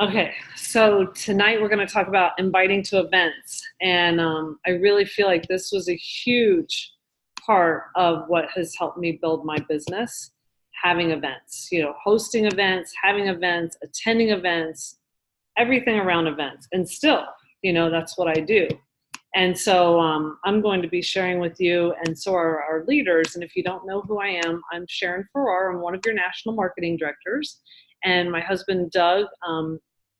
Okay, so tonight we're going to talk about inviting to events. And I really feel like this was a huge part of what has helped me build my business, having events, hosting events, having events, attending events, everything around events. And still, that's what I do. And so I'm going to be sharing with you, and so are our leaders. And if you don't know who I am, I'm Sharon Farrar. I'm one of your national marketing directors. And my husband, Doug,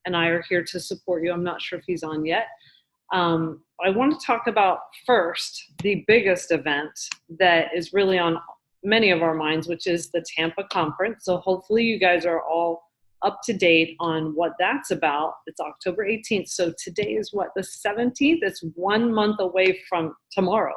and I are here to support you. I'm not sure if he's on yet. I want to talk about first the biggest event that is really on many of our minds, which is the Tampa conference. So hopefully you guys are all up to date on what that's about. It's October 18th. So today is what, the 17th? It's 1 month away from tomorrow.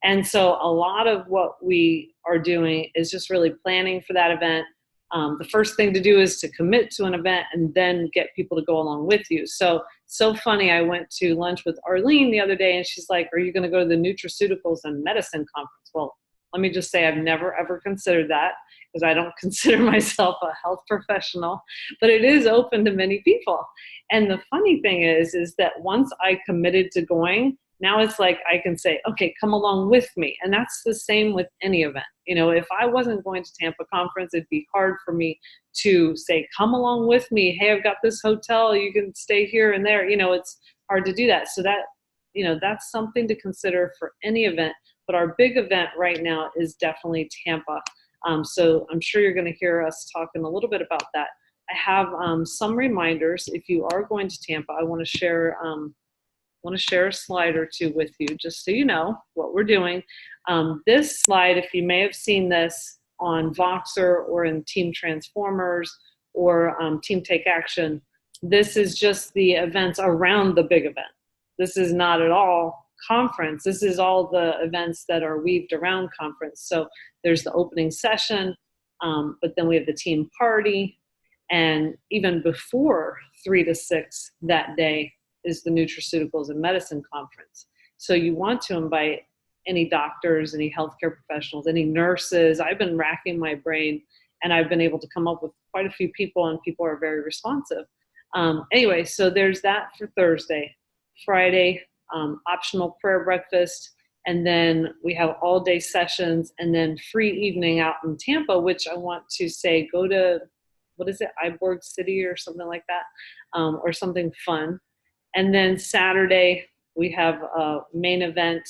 And so a lot of what we are doing is just really planning for that event. The first thing to do is to commit to an event and then get people to go along with you. So funny, I went to lunch with Arlene the other day and she's like, are you going to go to the Nutraceuticals and Medicine Conference? Well, let me just say I've never ever considered that because I don't consider myself a health professional, but it is open to many people. And the funny thing is that once I committed to going, now it's like I can say, okay, come along with me. And that's the same with any event. If I wasn't going to Tampa conference, it'd be hard for me to say, come along with me. Hey, I've got this hotel. You can stay here and there. It's hard to do that. So that's something to consider for any event. But our big event right now is definitely Tampa. So I'm sure you're going to hear us talking a little bit about that. I have some reminders. If you are going to Tampa, I want to share a slide or two with you, just so you know what we're doing. This slide, if you may have seen this on Voxer or in Team Transformers or Team Take Action, this is just the events around the big event. This is not at all conference. This is all the events that are weaved around conference. So there's the opening session, but then we have the team party, and even before 3 to 6 that day is the Nutraceuticals and Medicine Conference. So you want to invite any doctors, any healthcare professionals, any nurses. I've been racking my brain and I've been able to come up with quite a few people, and people are very responsive. Anyway, so there's that for Thursday. Friday, optional prayer breakfast, and then we have all day sessions, and then free evening out in Tampa, which I want to say, go to, what is it, Iborg City or something like that, or something fun. And then Saturday, we have a main event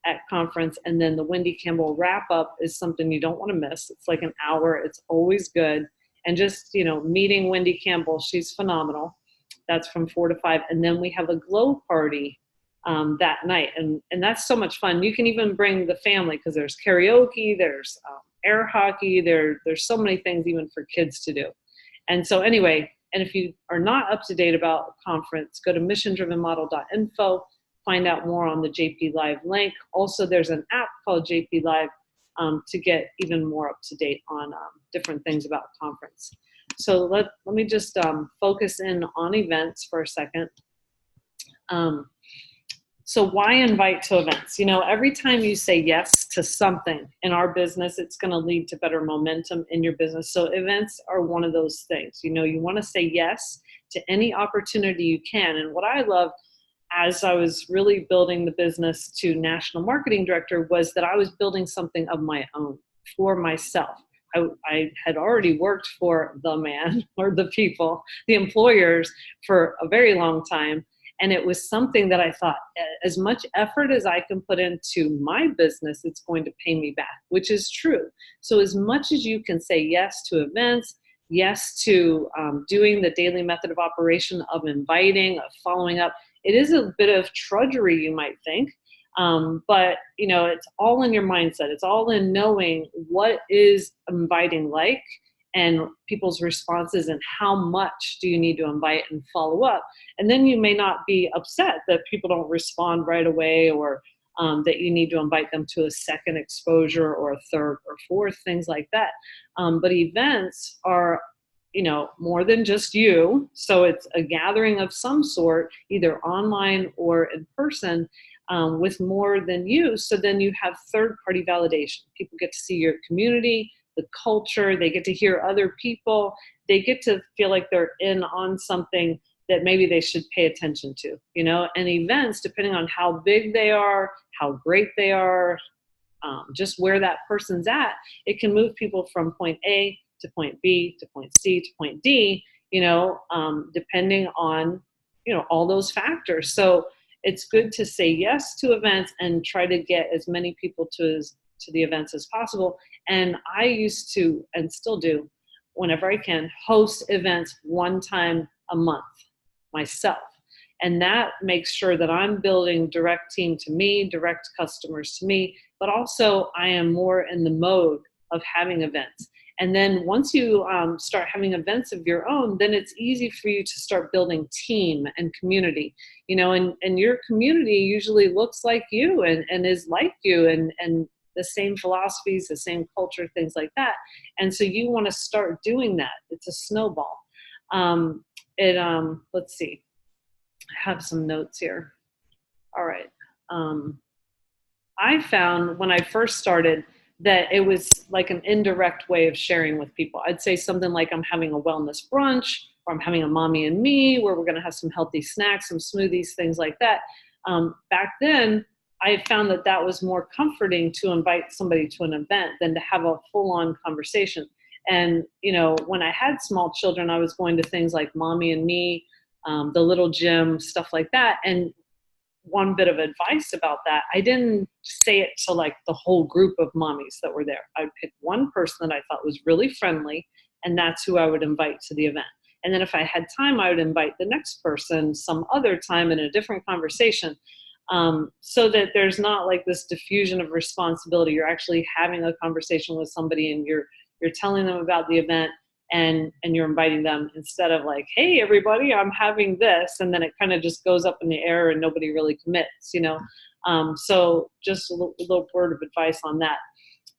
at conference, and then the Wendy Campbell wrap-up is something you don't want to miss. It's like an hour. It's always good. And just, meeting Wendy Campbell, she's phenomenal. That's from 4 to 5. And then we have a glow party that night. And that's so much fun. You can even bring the family because there's karaoke, there's air hockey, there's so many things even for kids to do. And so anyway, and if you are not up to date about the conference, go to missiondrivenmodel.info, find out more on the JP Live link. Also, there's an app called JP Live to get even more up to date on different things about the conference. So let me just focus in on events for a second. So why invite to events? Every time you say yes to something in our business, it's going to lead to better momentum in your business. So events are one of those things. You want to say yes to any opportunity you can. And what I love, as I was really building the business to national marketing director, was that I was building something of my own for myself. I had already worked for the man or the people, the employers, for a very long time. And it was something that I thought, as much effort as I can put into my business, it's going to pay me back, which is true. So as much as you can say yes to events, yes to doing the daily method of operation of inviting, of following up, it is a bit of trudgery, you might think. But it's all in your mindset. It's all in knowing what is inviting like and people's responses and how much do you need to invite and follow up. And then you may not be upset that people don't respond right away, or that you need to invite them to a second exposure or a third or fourth, things like that. But events are more than just you. So it's a gathering of some sort, either online or in person, with more than you. So then you have third-party validation. People get to see your community, the culture, they get to hear other people. they get to feel like they're in on something that maybe they should pay attention to, and events, depending on how big they are, how great they are, just where that person's at, it can move people from point A to point B to point C to point D, depending on, all those factors. So it's good to say yes to events and try to get as many people to the events as possible. And I used to, and still do, whenever I can, host events one time a month myself. And that makes sure that I'm building direct team to me, direct customers to me, but also I am more in the mode of having events. And then once you start having events of your own, then it's easy for you to start building team and community, and your community usually looks like you and is like you and the same philosophies, the same culture, things like that. And so you want to start doing that. It's a snowball. Let's see. I have some notes here. All right. I found when I first started that it was like an indirect way of sharing with people. I'd say something like, I'm having a wellness brunch, or I'm having a mommy and me, where we're going to have some healthy snacks, some smoothies, things like that. Back then, I found that that was more comforting to invite somebody to an event than to have a full-on conversation. And, when I had small children, I was going to things like Mommy and Me, the little gym, stuff like that. And one bit of advice about that, I didn't say it to like the whole group of mommies that were there. I'd pick one person that I thought was really friendly, and that's who I would invite to the event. And then if I had time, I would invite the next person some other time in a different conversation, so that there's not like this diffusion of responsibility. You're actually having a conversation with somebody, and you're telling them about the event, and you're inviting them, instead of like, hey, everybody, I'm having this. And then it kind of just goes up in the air and nobody really commits, So just a little word of advice on that.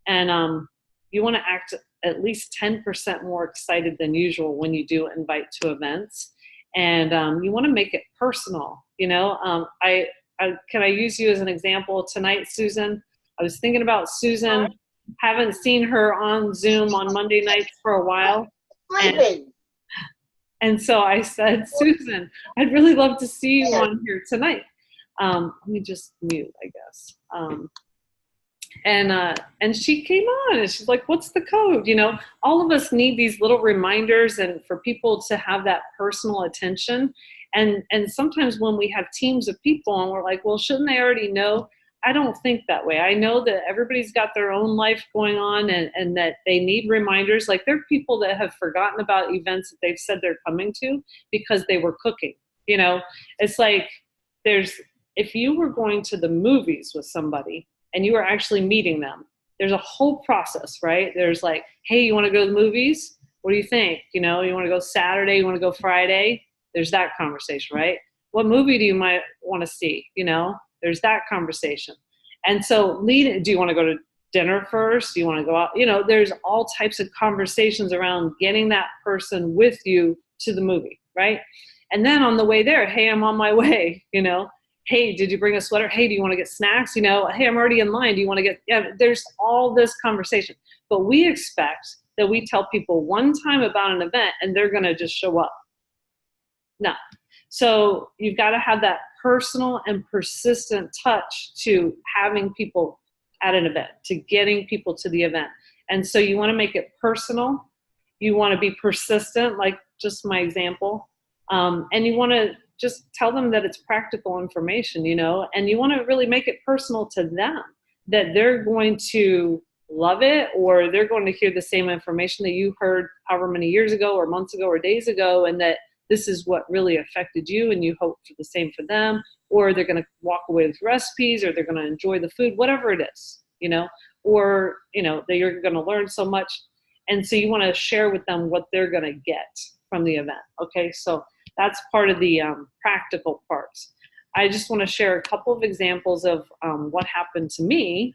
And you want to act at least 10% more excited than usual when you do invite to events. And you want to make it personal. Can I use you as an example tonight, Susan? I was thinking about Susan. Haven't seen her on Zoom on Monday nights for a while. And so I said, Susan, I'd really love to see you on here tonight. Let me just mute, I guess. And she came on, and she's like, what's the code? All of us need these little reminders, and for people to have that personal attention. And sometimes when we have teams of people and we're like, well, shouldn't they already know? I don't think that way. I know that everybody's got their own life going on, and that they need reminders. Like, there are people that have forgotten about events that they've said they're coming to because they were cooking. It's like if you were going to the movies with somebody and you were actually meeting them, there's a whole process, right? There's like, hey, you want to go to the movies? What do you think? You want to go Saturday? You want to go Friday? There's that conversation, right? What movie do you might want to see? There's that conversation. And so do you want to go to dinner first? Do you want to go out? There's all types of conversations around getting that person with you to the movie, right? And then on the way there, hey, I'm on my way, hey, did you bring a sweater? Hey, do you want to get snacks? Hey, I'm already in line. Do you want to get, there's all this conversation. But we expect that we tell people one time about an event and they're going to just show up. No. So you've got to have that personal and persistent touch to having people at an event, to getting people to the event. And so you want to make it personal. You want to be persistent, like just my example. And you want to just tell them that it's practical information, and you want to really make it personal to them, that they're going to love it, or they're going to hear the same information that you heard however many years ago or months ago or days ago, and that this is what really affected you, and you hope for the same for them, or they're going to walk away with recipes, or they're going to enjoy the food, whatever it is, or, that you're going to learn so much. And so you want to share with them what they're going to get from the event. Okay. So that's part of the practical parts. I just want to share a couple of examples of what happened to me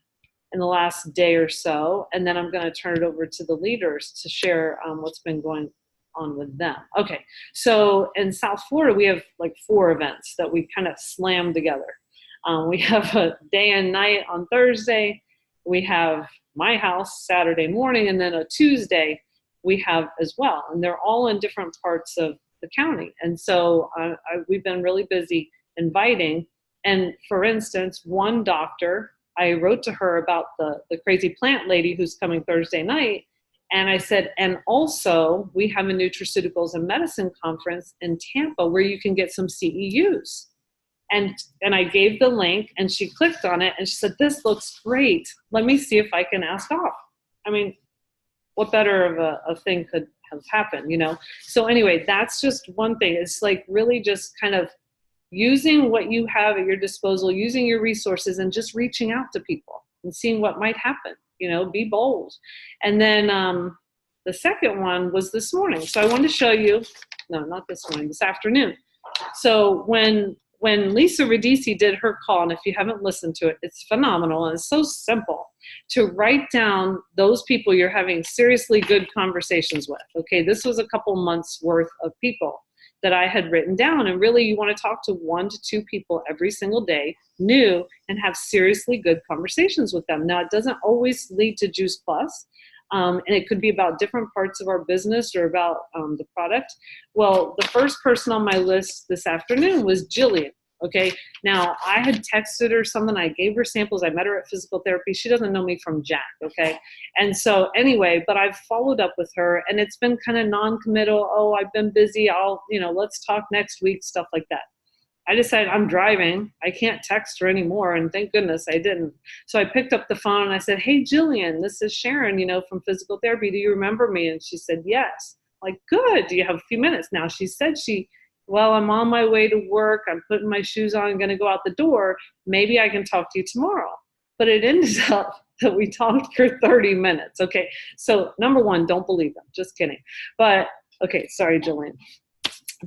in the last day or so. And then I'm going to turn it over to the leaders to share what's been going on with them. Okay, so in South Florida, we have like 4 events that we kind of slammed together. We have a day and night on Thursday. We have my house Saturday morning, and then a Tuesday we have as well. And they're all in different parts of the county. And so we've been really busy inviting. And for instance, one doctor, I wrote to her about the crazy plant lady who's coming Thursday night. And I said, and also we have a nutraceuticals and medicine conference in Tampa where you can get some CEUs. And I gave the link and she clicked on it and she said, this looks great. Let me see if I can ask off. I mean, what better of a thing could have happened, you know? So anyway, that's just one thing. It's like really just kind of using what you have at your disposal, using your resources and just reaching out to people and seeing what might happen, you know, be bold. And then the second one was this morning. So I wanted to show you, no, not this morning, this afternoon. So when Lisa Radici did her call, and if you haven't listened to it, it's phenomenal and it's so simple to write down those people you're having seriously good conversations with. Okay, this was a couple months worth of people that I had written down, and really you want to talk to 1 to 2 people every single day, new, and have seriously good conversations with them. Now, it doesn't always lead to Juice Plus. And it could be about different parts of our business or about the product. Well, the first person on my list this afternoon was Jillian. Okay. Now, I had texted her something. I gave her samples. I met her at physical therapy. She doesn't know me from Jack. Okay. And so anyway, but I've followed up with her and it's been kind of non-committal. Oh, I've been busy. Let's talk next week, stuff like that. I decided I'm driving. I can't text her anymore. And thank goodness I didn't. So I picked up the phone and I said, hey, Jillian, this is Sharon, from physical therapy. Do you remember me? And she said, yes. Like, good. Do you have a few minutes? Now she said well, I'm on my way to work. I'm putting my shoes on. I'm going to go out the door. Maybe I can talk to you tomorrow. But it ended up that we talked for 30 minutes. Okay. So number one, don't believe them. Just kidding. But okay. Sorry, Jillian.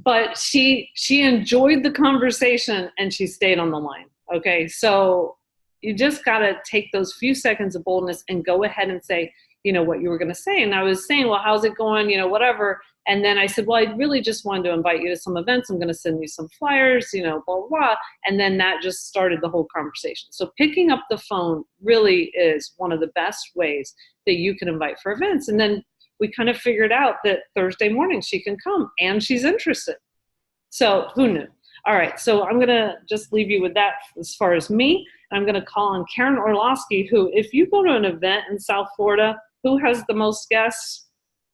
But she enjoyed the conversation and she stayed on the line. Okay. So you just got to take those few seconds of boldness and go ahead and say, what you were going to say. And I was saying, well, how's it going? Whatever. And then I said, well, I really just wanted to invite you to some events. I'm going to send you some flyers, blah, blah, blah. And then that just started the whole conversation. So picking up the phone really is one of the best ways that you can invite for events. And then we kind of figured out that Thursday morning she can come and she's interested. So who knew? All right. So I'm going to just leave you with that as far as me. I'm going to call on Karen Orlowski, who, if you go to an event in South Florida, who has the most guests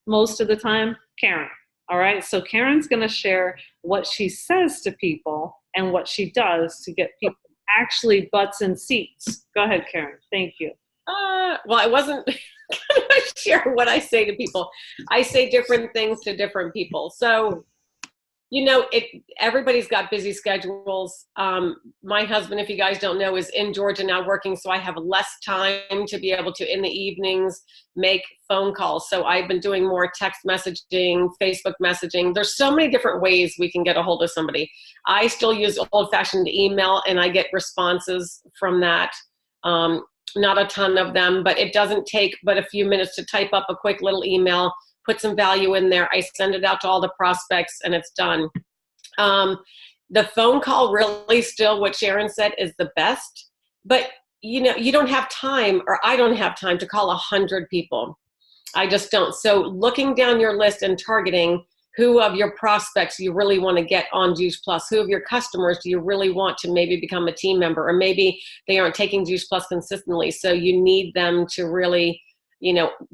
most of the time? Karen. All right. So Karen's going to share what she says to people and what she does to get people actually butts in seats. Go ahead, Karen. Thank you. Well, I wasn't going to share what I say to people. I say different things to different people. So, everybody's got busy schedules. My husband, if you guys don't know, is in Georgia now working. So I have less time to be able to, in the evenings, make phone calls. So I've been doing more text messaging, Facebook messaging. There's so many different ways we can get a hold of somebody. I still use old-fashioned email and I get responses from that. Not a ton of them, but it doesn't take but a few minutes to type up a quick little email, put some value in there. I send it out to all the prospects and it's done. The phone call really still, what Sharon said, is the best, but you don't have time, or I don't have time to call 100 people. I just don't. So looking down your list and targeting who of your prospects you really want to get on Juice Plus, who of your customers do you really want to maybe become a team member, or maybe they aren't taking Juice Plus consistently. So you need them to really,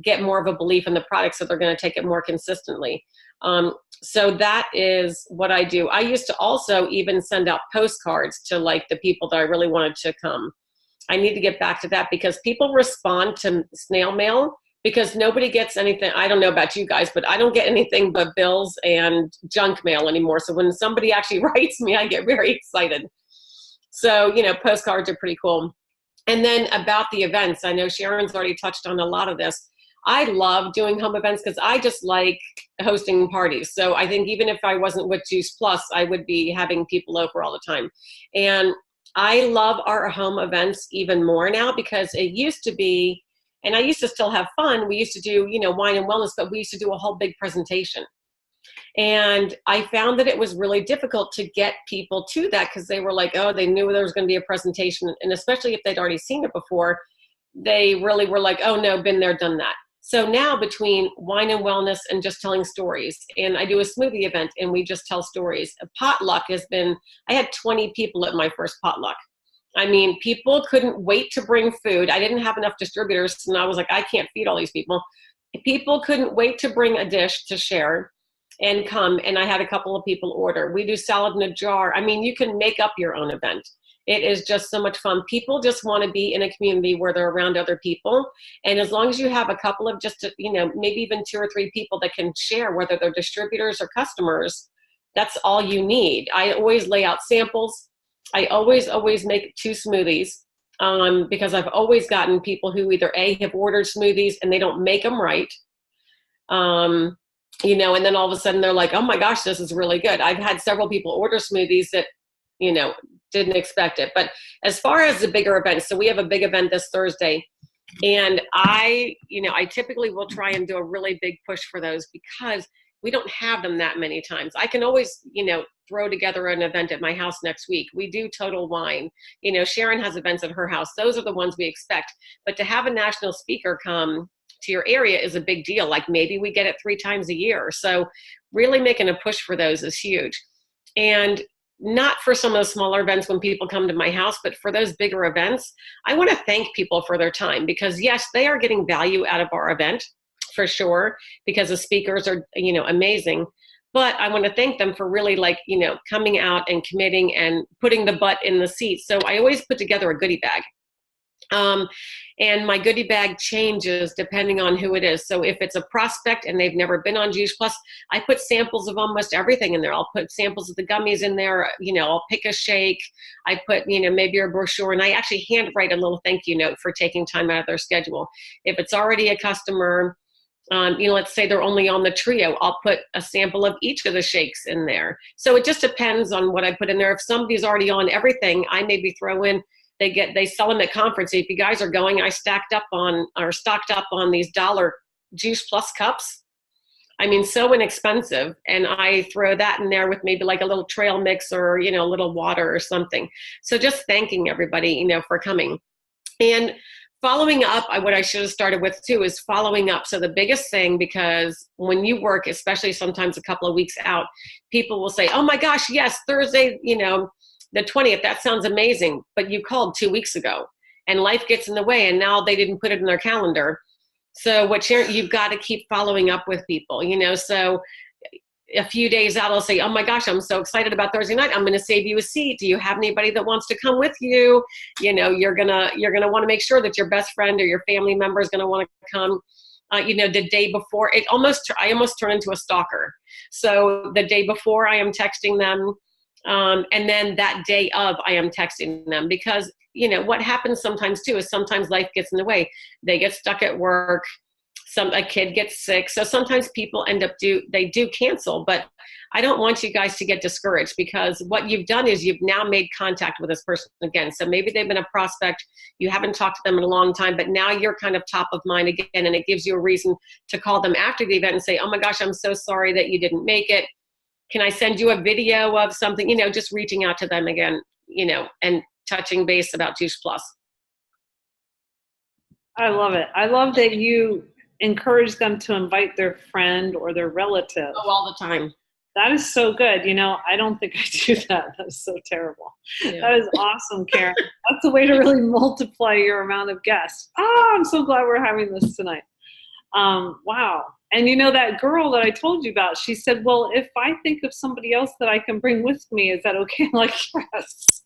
get more of a belief in the product so they're going to take it more consistently. So that is what I do. I used to also even send out postcards to the people that I really wanted to come. I need to get back to that because people respond to snail mail because nobody gets anything. I don't know about you guys, but I don't get anything but bills and junk mail anymore. So when somebody actually writes me, I get very excited. So, postcards are pretty cool. And then about the events, I know Sharon's already touched on a lot of this. I love doing home events because I just like hosting parties. So I think even if I wasn't with Juice Plus, I would be having people over all the time. And I love our home events even more now because it used to be, and I used to still have fun. We used to do, wine and wellness, but we used to do a whole big presentation. And I found that it was really difficult to get people to that because they were like, oh, they knew there was going to be a presentation. And especially if they'd already seen it before, they really were like, oh, no, been there, done that. So now between wine and wellness and just telling stories, and I do a smoothie event and we just tell stories. A potluck has been, I had 20 people at my first potluck. I mean, people couldn't wait to bring food. I didn't have enough distributors, and I was like, I can't feed all these people. People couldn't wait to bring a dish to share and come, and I had a couple of people order. We do salad in a jar. I mean, you can make up your own event. It is just so much fun. People just want to be in a community where they're around other people. And as long as you have a couple of just, maybe even 2 or 3 people that can share, whether they're distributors or customers, that's all you need. I always lay out samples. I always make 2 smoothies because I've always gotten people who either A, have ordered smoothies and they don't make them right. And then all of a sudden they're like, oh my gosh, this is really good. I've had several people order smoothies that, didn't expect it. But as far as the bigger events, so we have a big event this Thursday, and I typically will try and do a really big push for those because we don't have them that many times. I can always, throw together an event at my house next week. We do Total Wine. Sharon has events at her house. Those are the ones we expect. But to have a national speaker come to your area is a big deal. Like maybe we get it 3 times a year. So really making a push for those is huge. And not for some of the smaller events when people come to my house, but for those bigger events, I want to thank people for their time because yes, they are getting value out of our event for sure, because the speakers are, amazing. But I want to thank them for really coming out and committing and putting the butt in the seat. So I always put together a goodie bag. And my goodie bag changes depending on who it is. So if it's a prospect and they've never been on Juice Plus, I put samples of almost everything in there. I'll put samples of the gummies in there. I'll pick a shake. I put, maybe a brochure, and I actually handwrite a little thank you note for taking time out of their schedule. If it's already a customer, let's say they're only on the trio, I'll put a sample of each of the shakes in there. So it just depends on what I put in there. If somebody's already on everything, I maybe throw in, they sell them at conference. If you guys are going, I stocked up on these $1 Juice Plus cups. I mean, so inexpensive. And I throw that in there with maybe like a little trail mix or, a little water or something. So just thanking everybody, for coming. And following up, what I should have started with too is following up. So the biggest thing, because when you work, especially sometimes a couple of weeks out, people will say, oh my gosh, yes, Thursday, the 20th, that sounds amazing, but you called 2 weeks ago and life gets in the way and now they didn't put it in their calendar. So you've got to keep following up with people, so a few days out, I'll say, oh my gosh, I'm so excited about Thursday night. I'm going to save you a seat. Do you have anybody that wants to come with you? You're going to want to make sure that your best friend or your family member is going to want to come. The day before, I almost turn into a stalker. So the day before I am texting them. And then that day of, I am texting them because, what happens sometimes too is sometimes life gets in the way. They get stuck at work. A kid gets sick. So sometimes people they do cancel, but I don't want you guys to get discouraged because what you've done is you've now made contact with this person again. So maybe they've been a prospect. You haven't talked to them in a long time, but now you're kind of top of mind again. And it gives you a reason to call them after the event and say, oh my gosh, I'm so sorry that you didn't make it. Can I send you a video of something, just reaching out to them again, and touching base about Juice Plus. I love it. I love that you encourage them to invite their friend or their relative. Oh, all the time. That is so good. I don't think I do that. That's so terrible. Yeah. That is awesome, Karen. That's a way to really multiply your amount of guests. I'm so glad we're having this tonight. Wow. And that girl that I told you about, she said, well, if I think of somebody else that I can bring with me, is that okay? I'm like, yes.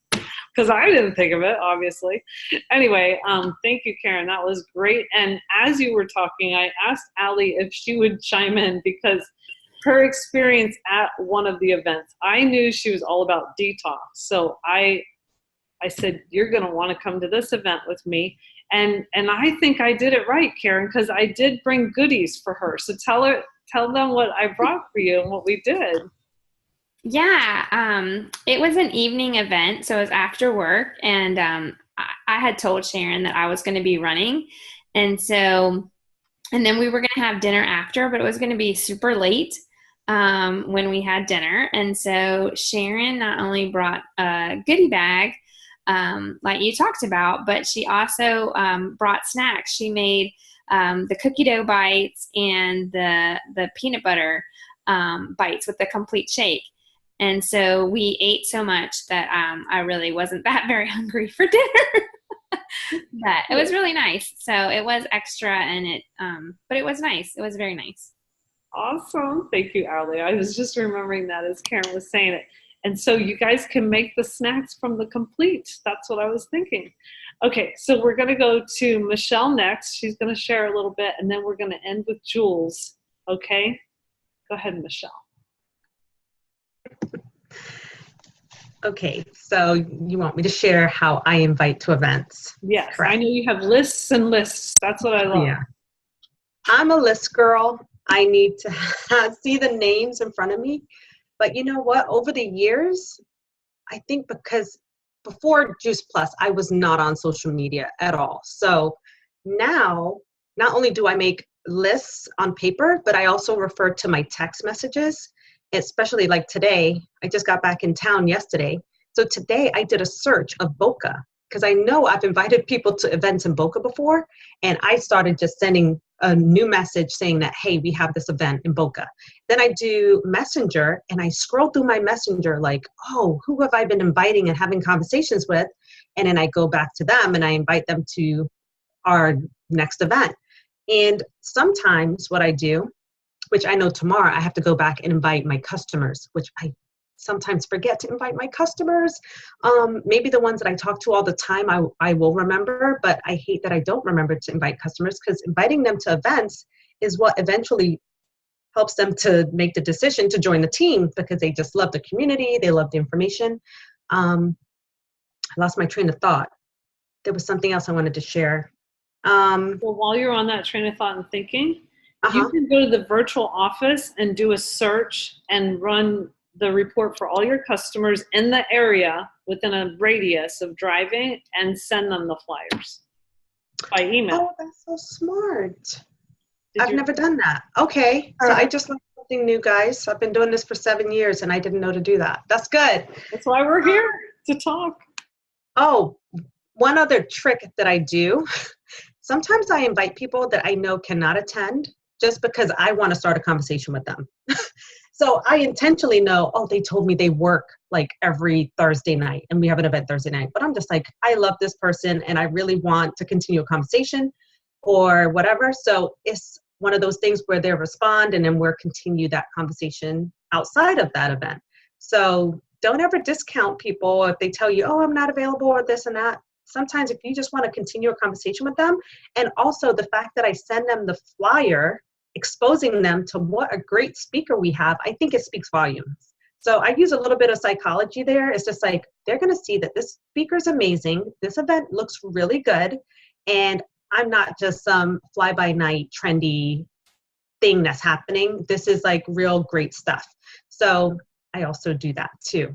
Because I didn't think of it, obviously. Anyway, thank you, Karen. That was great. And as you were talking, I asked Allie if she would chime in because her experience at one of the events, I knew she was all about detox. So I said, you're going to want to come to this event with me. And I think I did it right, Karen, because I did bring goodies for her. So tell them what I brought for you and what we did. Yeah, it was an evening event, so it was after work, and I had told Sharon that I was going to be running, and then we were going to have dinner after, but it was going to be super late when we had dinner, and so Sharon not only brought a goodie bag, like you talked about, but she also brought snacks. She made the cookie dough bites and the peanut butter bites with the complete shake. And so we ate so much that I really wasn't that very hungry for dinner. But it was really nice. So it was extra, and but it was nice. It was very nice. Awesome. Thank you, Allie. I was just remembering that as Karen was saying it. And so you guys can make the snacks from the complete. That's what I was thinking. Okay, so we're going to go to Michelle next. She's going to share a little bit, and then we're going to end with Jules. Okay? Go ahead, Michelle. Okay, so you want me to share how I invite to events? Yes, correct? I know you have lists and lists. That's what I love. Yeah. I'm a list girl. I need to see the names in front of me. But you know what? Over the years, I think because before Juice Plus, I was not on social media at all. So now, not only do I make lists on paper, but I also refer to my text messages, especially like today. I just got back in town yesterday. So today I did a search of Boca because I know I've invited people to events in Boca before. And I started just sending a new message saying that, hey, we have this event in Boca. Then I do Messenger and I scroll through my Messenger like, oh, who have I been inviting and having conversations with? And then I go back to them and I invite them to our next event. And sometimes what I do, which I know tomorrow I have to go back and invite my customers, which I sometimes forget to invite my customers. Maybe the ones that I talk to all the time, I will remember, but I hate that I don't remember to invite customers because inviting them to events is what eventually helps them to make the decision to join the team because they just love the community, they love the information. I lost my train of thought. There was something else I wanted to share. Well, while you're on that train of thought and thinking, you can go to the virtual office and do a search and run the report for all your customers in the area within a radius of driving and send them the flyers by email. Oh, that's so smart. I've never done that. Okay. So I just learned something new, guys. I've been doing this for 7 years and I didn't know to do that. That's good. That's why we're here, to talk. Oh, one other trick that I do. Sometimes I invite people that I know cannot attend just because I want to start a conversation with them. So I intentionally know, oh, they told me they work like every Thursday night and we have an event Thursday night. But I'm just like, I love this person and I really want to continue a conversation or whatever. So it's one of those things where they respond and then we'll continue that conversation outside of that event. So don't ever discount people if they tell you, oh, I'm not available or this and that. Sometimes if you just want to continue a conversation with them, and also the fact that I send them the flyer exposing them to what a great speaker we have, I think it speaks volumes. So I use a little bit of psychology there. It's just like, they're going to see that this speaker is amazing. This event looks really good. And I'm not just some fly-by-night trendy thing that's happening. This is like real great stuff. So I also do that too.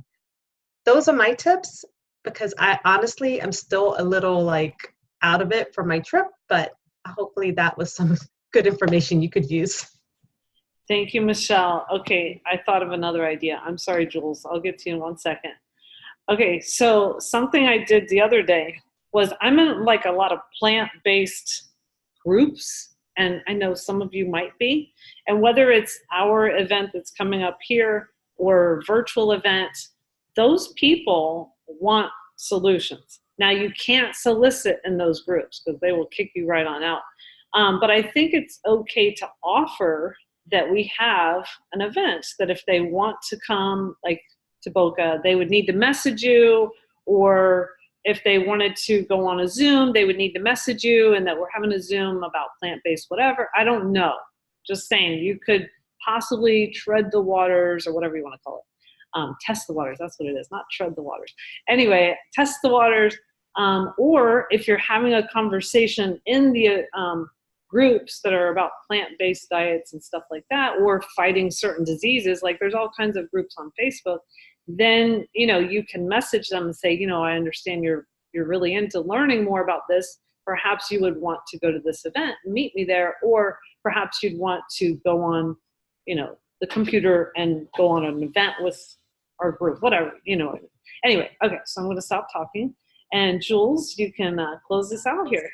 Those are my tips because I honestly am still a little like out of it for my trip, but hopefully that was some good information you could use. Thank you, Michelle. Okay, I thought of another idea. I'm sorry, Jules. I'll get to you in 1 second. Okay, so something I did the other day was I'm in like a lot of plant-based groups, and I know some of you might be. And whether it's our event that's coming up here or virtual event, those people want solutions. Now, you can't solicit in those groups because they will kick you right on out. But I think it's okay to offer that we have an event that if they want to come like to Boca, they would need to message you, or if they wanted to go on a Zoom, they would need to message you, and that we're having a Zoom about plant-based whatever. I don't know. Just saying, you could possibly tread the waters or whatever you want to call it. Test the waters, that's what it is, not tread the waters. Anyway, test the waters. Or if you're having a conversation in the groups that are about plant-based diets and stuff like that, or fighting certain diseases, like there's all kinds of groups on Facebook, then, you can message them and say, I understand you're really into learning more about this. Perhaps you would want to go to this event and meet me there, or perhaps you'd want to go on, the computer and go on an event with our group, whatever, Anyway, okay, so I'm going to stop talking. And Jules, you can close this out here.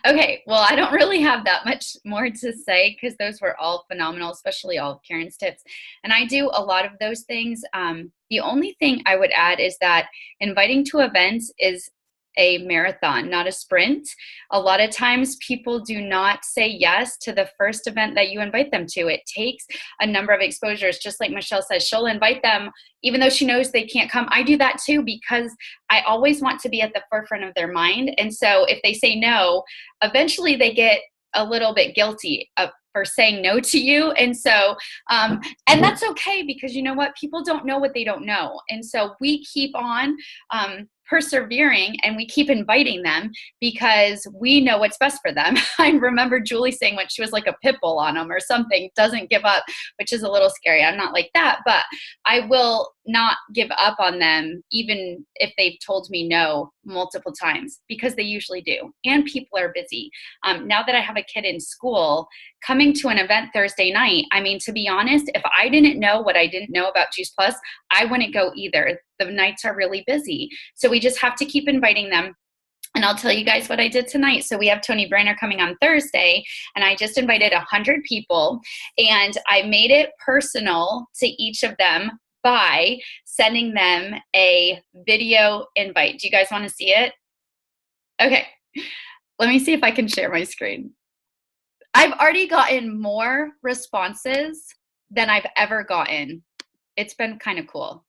Okay, well, I don't really have that much more to say because those were all phenomenal, especially all of Karen's tips. And I do a lot of those things. The only thing I would add is that inviting to events is a marathon, not a sprint. A lot of times people do not say yes to the first event that you invite them to. It takes a number of exposures. Just like Michelle says, she'll invite them even though she knows they can't come. I do that too because I always want to be at the forefront of their mind. And so if they say no, eventually they get a little bit guilty for saying no to you. And so, and that's okay because you know what? People don't know what they don't know. And so we keep on persevering and we keep inviting them because we know what's best for them. I remember Julie saying when she was like a pit bull on them or something, doesn't give up, which is a little scary. I'm not like that, but I will not give up on them even if they've told me no multiple times because they usually do. And people are busy. Now that I have a kid in school, coming to an event Thursday night, I mean, to be honest, if I didn't know what I didn't know about Juice Plus, I wouldn't go either. The nights are really busy. So we just have to keep inviting them. And I'll tell you guys what I did tonight. So we have Tony Branner coming on Thursday, and I just invited 100 people, and I made it personal to each of them by sending them a video invite. Do you guys want to see it? Okay, let me see if I can share my screen. I've already gotten more responses than I've ever gotten. It's been kind of cool.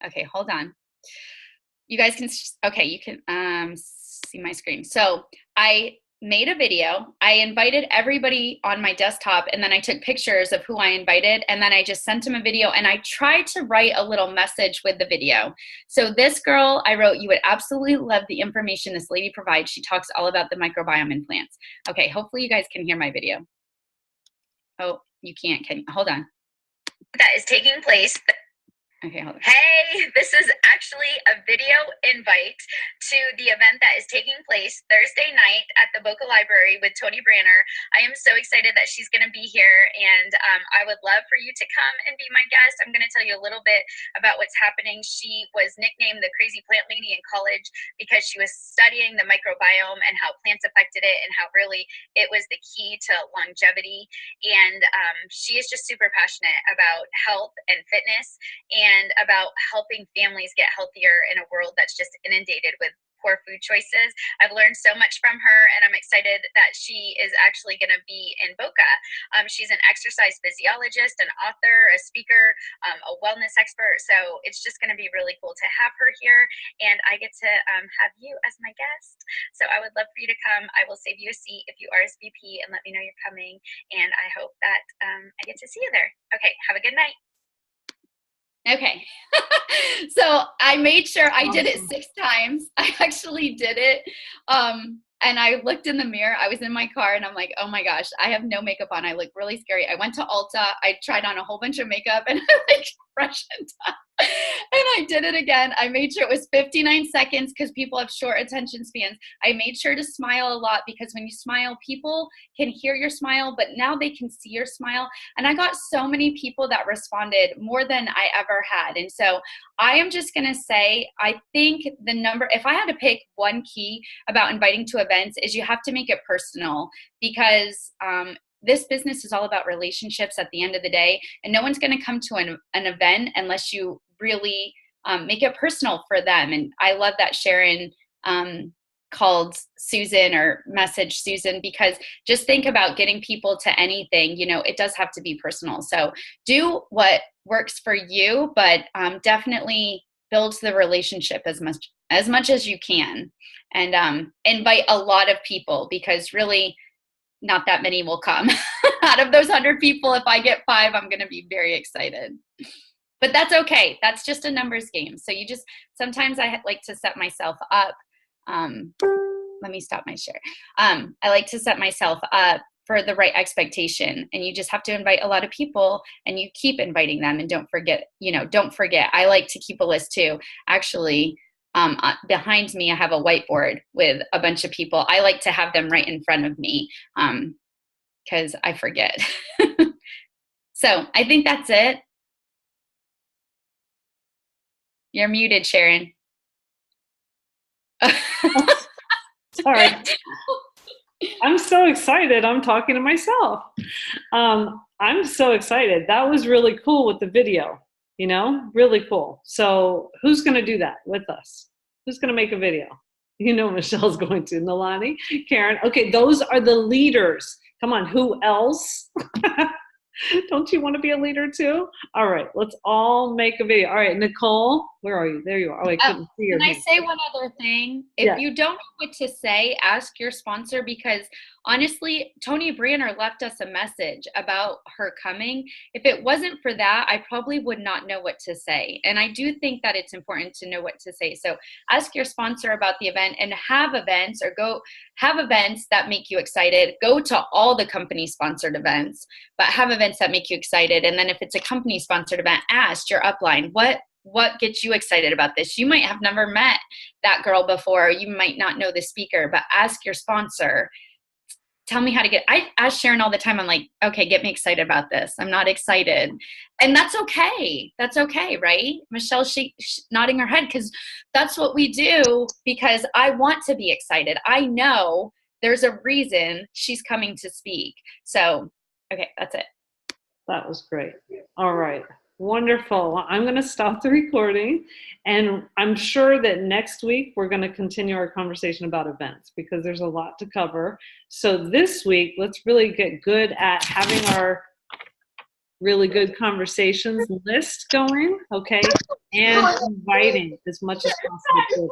Okay, hold on. You guys can, okay, you can see my screen. So I made a video. I invited everybody on my desktop, and then I took pictures of who I invited, and then I just sent them a video, and I tried to write a little message with the video. So this girl, I wrote, "You would absolutely love the information this lady provides. She talks all about the microbiome in plants." Okay, hopefully you guys can hear my video. Oh, you can't, can you? Hold on. That is taking place. Okay, hold on. Hey, this is actually a video invite to the event that is taking place Thursday night at the Boca Library with Tony Branner. I am so excited that she's going to be here, and I would love for you to come and be my guest. I'm going to tell you a little bit about what's happening. She was nicknamed the Crazy Plant Lady in college because she was studying the microbiome and how plants affected it and how really it was the key to longevity. And she is just super passionate about health and fitness and about helping families get healthier in a world that's just inundated with poor food choices. I've learned so much from her, and I'm excited that she is actually going to be in Boca. She's an exercise physiologist, an author, a speaker, a wellness expert. So it's just going to be really cool to have her here, and I get to have you as my guest. So I would love for you to come. I will save you a seat if you RSVP and let me know you're coming, and I hope that I get to see you there. Okay, have a good night. Okay, so I made sure I did it 6 times. I actually did it. And I looked in the mirror. I was in my car and I'm like, oh my gosh, I have no makeup on. I look really scary. I went to Ulta. I tried on a whole bunch of makeup and I like freshened up. And I did it again. I made sure it was 59 seconds because people have short attention spans. I made sure to smile a lot because when you smile, people can hear your smile, but now they can see your smile. And I got so many people that responded, more than I ever had. And so I am just going to say, I think the number, if I had to pick one key about inviting to events, is you have to make it personal, because this business is all about relationships at the end of the day, and no one's going to come to an event unless you really make it personal for them. And I love that Sharon called Susan or messaged Susan, because just think about getting people to anything, you know, it does have to be personal. So do what works for you, but definitely build the relationship as much as you can, and invite a lot of people, because really not that many will come. Out of those 100 people, if I get 5, I'm going to be very excited. But that's okay. That's just a numbers game. So you just, sometimes I like to set myself up. Let me stop my share. I like to set myself up for the right expectation, and you just have to invite a lot of people, and you keep inviting them, and don't forget. I like to keep a list too. Actually, behind me, I have a whiteboard with a bunch of people. I like to have them right in front of me, because I forget. So I think that's it. You're muted, Sharon. Sorry. I'm so excited. I'm talking to myself. I'm so excited. That was really cool with the video, really cool. So who's going to do that with us? Who's going to make a video? Michelle's going to. Nalani, Karen. Okay, those are the leaders. Come on, who else? Don't you want to be a leader too? All right, let's all make a video. All right, Nicole, where are you? There you are. Oh, I couldn't see your Can I hand. say one other thing? If you don't know what to say, ask your sponsor, because honestly, Tony Brianer left us a message about her coming. If it wasn't for that, I probably would not know what to say. And I do think that it's important to know what to say. So ask your sponsor about the event, and have events, or go have events that make you excited. Go to all the company sponsored events, but have events that make you excited. And then if it's a company sponsored event, ask your upline, what gets you excited about this? You might have never met that girl before. You might not know the speaker, but ask your sponsor, tell me how to I ask Sharon all the time. I'm like, okay, get me excited about this. I'm not excited. And that's okay. That's okay, right? Michelle, she nodding her head, because that's what we do, because I want to be excited. I know there's a reason she's coming to speak. So, okay, that's it. That was great. All right. Wonderful. Well, I'm going to stop the recording, and I'm sure that next week we're going to continue our conversation about events, because there's a lot to cover. So this week, let's really get good at having our really good conversations list going, okay? And inviting as much as possible.